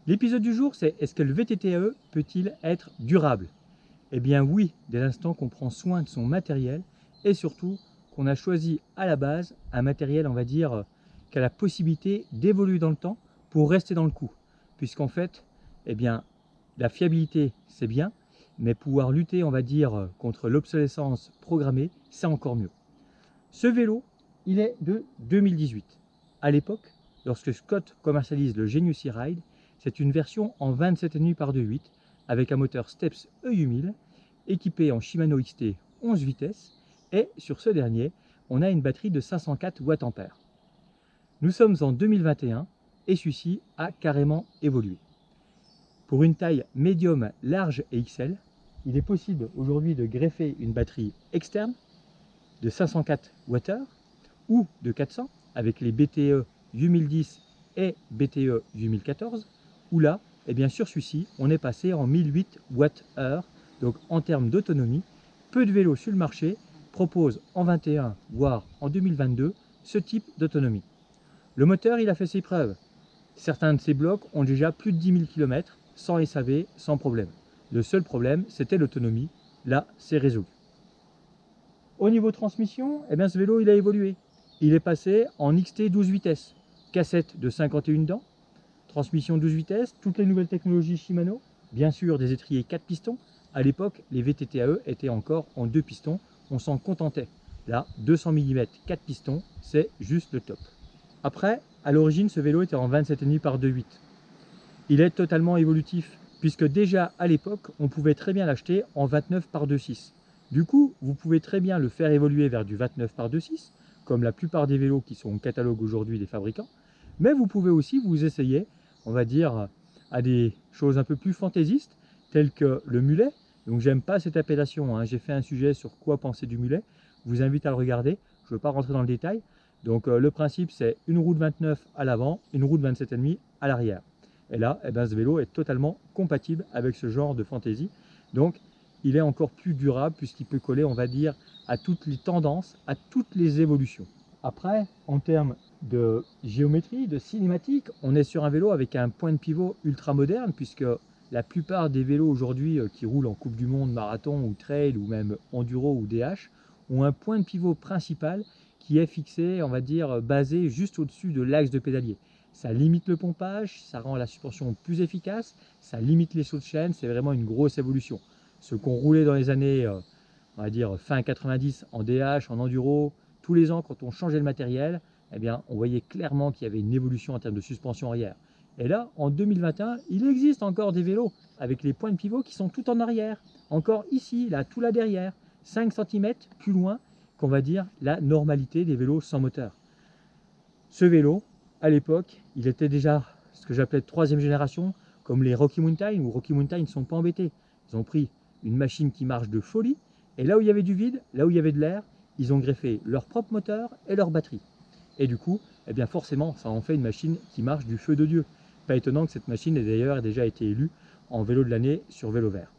L'épisode du jour, c'est est-ce que le VTTAE peut-il être durable? Eh bien oui, dès l'instant qu'on prend soin de son matériel et surtout qu'on a choisi à la base un matériel, on va dire, qui a la possibilité d'évoluer dans le temps pour rester dans le coup. Puisqu'en fait, eh bien, la fiabilité, c'est bien, mais pouvoir lutter, on va dire, contre l'obsolescence programmée, c'est encore mieux. Ce vélo, il est de 2018. À l'époque, lorsque Scott commercialise le Genius E-Ride, c'est une version en 27,5 par 2.8 avec un moteur Steps EU1000 équipé en Shimano XT 11 vitesses et sur ce dernier, on a une batterie de 504 Wh. Nous sommes en 2021 et celui-ci a carrément évolué. Pour une taille médium, large et XL, il est possible aujourd'hui de greffer une batterie externe de 504 Wh ou de 400 avec les BTE 8010 et BTE 8014, où là, et bien sur celui-ci, on est passé en 1008 Wh. Donc en termes d'autonomie, peu de vélos sur le marché proposent en 21 voire en 2022 ce type d'autonomie. Le moteur, il a fait ses preuves. Certains de ces blocs ont déjà plus de 10 000 km sans SAV, sans problème. Le seul problème, c'était l'autonomie. Là, c'est résolu. Au niveau transmission, eh bien, ce vélo il a évolué. Il est passé en XT 12 vitesses, cassette de 51 dents, transmission 12 vitesses, toutes les nouvelles technologies Shimano, bien sûr des étriers 4 pistons. À l'époque, les VTTAE étaient encore en 2 pistons, on s'en contentait. Là, 200 mm 4 pistons, c'est juste le top. Après, à l'origine, ce vélo était en 27,5 par 2.8. Il est totalement évolutif, puisque déjà à l'époque, on pouvait très bien l'acheter en 29 par 2.6. Du coup, vous pouvez très bien le faire évoluer vers du 29 par 2.6, comme la plupart des vélos qui sont au catalogue aujourd'hui des fabricants, mais vous pouvez aussi vous essayer, on va dire, à des choses un peu plus fantaisistes, telles que le mulet. Donc j'aime pas cette appellation, hein. J'ai fait un sujet sur quoi penser du mulet, je vous invite à le regarder, je ne veux pas rentrer dans le détail. Donc le principe c'est une roue de 29 à l'avant, une roue de 27,5 à l'arrière. Et là, eh ben, ce vélo est totalement compatible avec ce genre de fantaisie. Donc, il est encore plus durable puisqu'il peut coller, on va dire, à toutes les tendances, à toutes les évolutions. Après, en termes de géométrie, de cinématique, on est sur un vélo avec un point de pivot ultra moderne puisque la plupart des vélos aujourd'hui qui roulent en Coupe du Monde, marathon ou trail ou même enduro ou DH ont un point de pivot principal qui est fixé, on va dire, basé juste au-dessus de l'axe de pédalier. Ça limite le pompage, ça rend la suspension plus efficace, ça limite les sauts de chaîne, c'est vraiment une grosse évolution. Ceux qui ont roulé dans les années, on va dire fin 90 en DH, en enduro, tous les ans quand on changeait le matériel, eh bien, on voyait clairement qu'il y avait une évolution en termes de suspension arrière. Et là, en 2021, il existe encore des vélos avec les points de pivot qui sont tout en arrière. Encore ici, là, tout là derrière, 5 cm plus loin qu'on va dire la normalité des vélos sans moteur. Ce vélo, à l'époque, il était déjà ce que j'appelais de troisième génération, comme les Rocky Mountain, où Rocky Mountain ne sont pas embêtés. Ils ont pris une machine qui marche de folie, et là où il y avait du vide, là où il y avait de l'air, ils ont greffé leur propre moteur et leur batterie. Et du coup, eh bien forcément, ça en fait une machine qui marche du feu de Dieu. Pas étonnant que cette machine ait d'ailleurs déjà été élue en vélo de l'année sur Vélo Vert.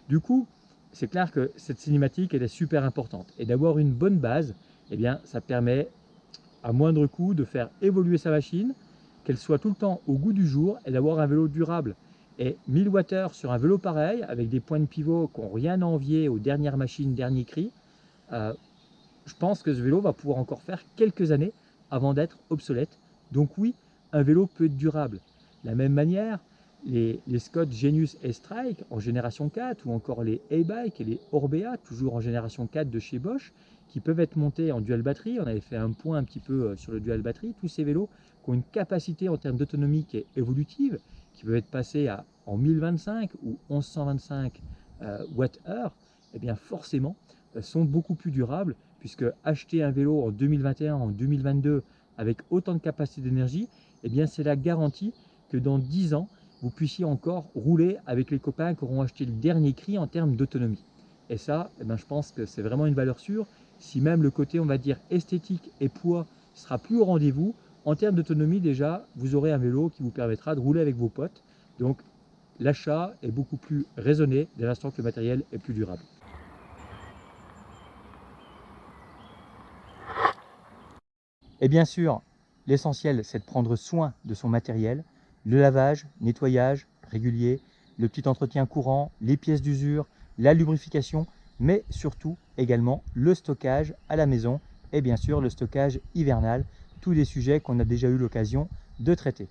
Du coup, c'est clair que cette cinématique elle est super importante. Et d'avoir une bonne base, eh bien, ça permet à moindre coût de faire évoluer sa machine, qu'elle soit tout le temps au goût du jour et d'avoir un vélo durable. Et 1000 Wh sur un vélo pareil, avec des points de pivot qui n'ont rien à envier aux dernières machines, dernier cri, je pense que ce vélo va pouvoir encore faire quelques années avant d'être obsolète. Donc oui, un vélo peut être durable. De la même manière, les Scott Genius S-Strike en génération 4 ou encore les A-Bike et les Orbea, toujours en génération 4 de chez Bosch, qui peuvent être montés en dual batterie. On avait fait un point un petit peu sur le dual batterie. Tous ces vélos qui ont une capacité en termes d'autonomie qui est évolutive, qui peuvent être passés en 1025 ou 1125 Wh, et bien forcément sont beaucoup plus durables puisque acheter un vélo en 2021, en 2022 avec autant de capacité d'énergie, eh bien c'est la garantie que dans 10 ans, vous puissiez encore rouler avec les copains qui auront acheté le dernier cri en termes d'autonomie. Et ça, eh bien, je pense que c'est vraiment une valeur sûre. Si même le côté, on va dire, esthétique et poids sera plus au rendez-vous, en termes d'autonomie déjà, vous aurez un vélo qui vous permettra de rouler avec vos potes. Donc l'achat est beaucoup plus raisonné dès l'instant que le matériel est plus durable. Et bien sûr, l'essentiel, c'est de prendre soin de son matériel, le lavage, nettoyage régulier, le petit entretien courant, les pièces d'usure, la lubrification, mais surtout également le stockage à la maison et bien sûr le stockage hivernal, tous des sujets qu'on a déjà eu l'occasion de traiter.